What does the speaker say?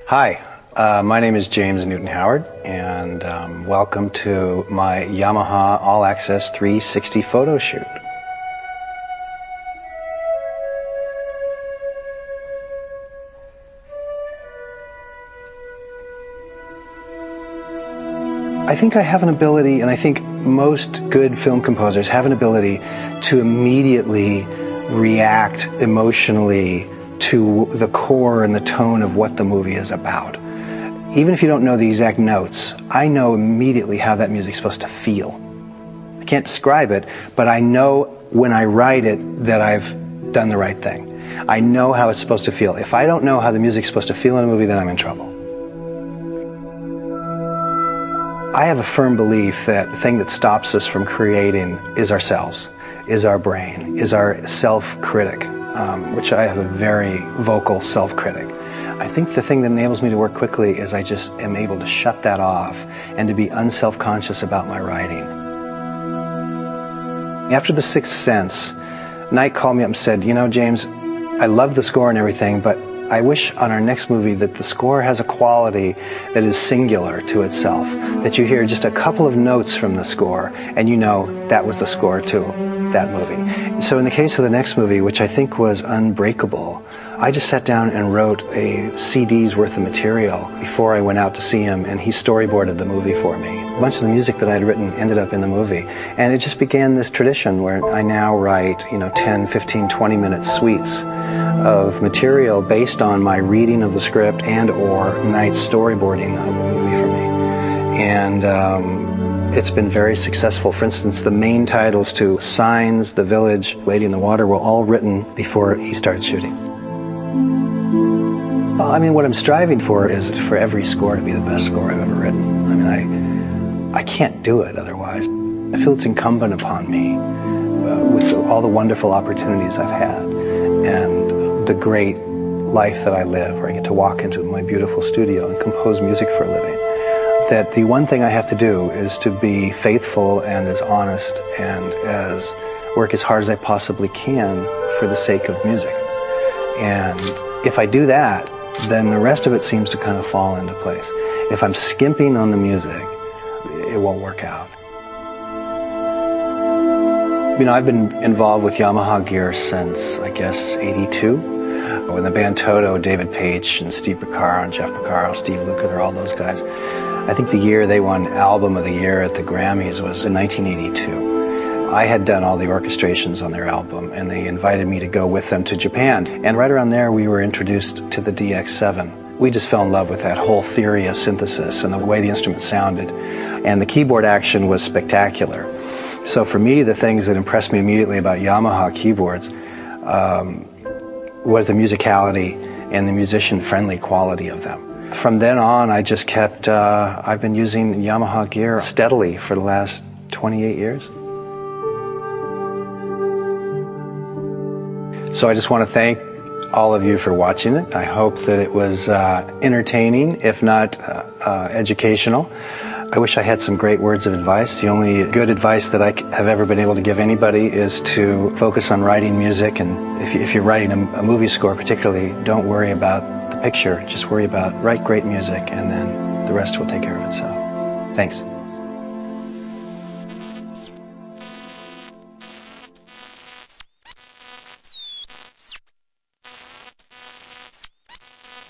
Hi, my name is James Newton Howard, and welcome to my Yamaha All Access 360 photo shoot. I think I have an ability, and I think most good film composers have an ability to immediately react emotionally to the core and the tone of what the movie is about. Even if you don't know the exact notes, I know immediately how that music's supposed to feel. I can't describe it, but I know when I write it that I've done the right thing. I know how it's supposed to feel. If I don't know how the music's supposed to feel in a movie, then I'm in trouble. I have a firm belief that the thing that stops us from creating is ourselves, is our brain, is our self-critic, which I have a very vocal self-critic. I think the thing that enables me to work quickly is I just am able to shut that off and to be unself-conscious about my writing. After The Sixth Sense, Knight called me up and said, "You know, James, I love the score and everything, but I wish on our next movie that the score has a quality that is singular to itself, that you hear just a couple of notes from the score and you know that was the score to that movie." So in the case of the next movie, which I think was Unbreakable, I just sat down and wrote a CD's worth of material before I went out to see him, and he storyboarded the movie for me. A bunch of the music that I had written ended up in the movie, and it just began this tradition where I now write, 10, 15, 20-minute suites of material based on my reading of the script and or Knight's storyboarding of the movie for me. And it's been very successful. For instance, the main titles to Signs, The Village, Lady in the Water were all written before he started shooting. What I'm striving for is for every score to be the best score I've ever written. I can't do it otherwise. I feel it's incumbent upon me with all the wonderful opportunities I've had and the great life that I live, where I get to walk into my beautiful studio and compose music for a living, that the one thing I have to do is to be faithful and as honest and work as hard as I possibly can for the sake of music. And if I do that, then the rest of it seems to kind of fall into place. If I'm skimping on the music, it won't work out. I've been involved with Yamaha gear since, I guess, '82. When the band Toto, David Page and Steve Porcaro and Jeff Porcaro, Steve Lukather, all those guys, I think the year they won Album of the Year at the Grammys was in 1982. I had done all the orchestrations on their album, and they invited me to go with them to Japan. And right around there, we were introduced to the DX7. We just fell in love with that whole theory of synthesis and the way the instrument sounded. And the keyboard action was spectacular. So for me, the things that impressed me immediately about Yamaha keyboards was the musicality and the musician-friendly quality of them. From then on, I just kept, I've been using Yamaha gear steadily for the last 28 years. So I just want to thank all of you for watching it. I hope that it was entertaining, if not educational. I wish I had some great words of advice. The only good advice that I have ever been able to give anybody is to focus on writing music, and if you're writing a movie score particularly, don't worry about the picture. Just worry about write great music, and then the rest will take care of itself. Thanks.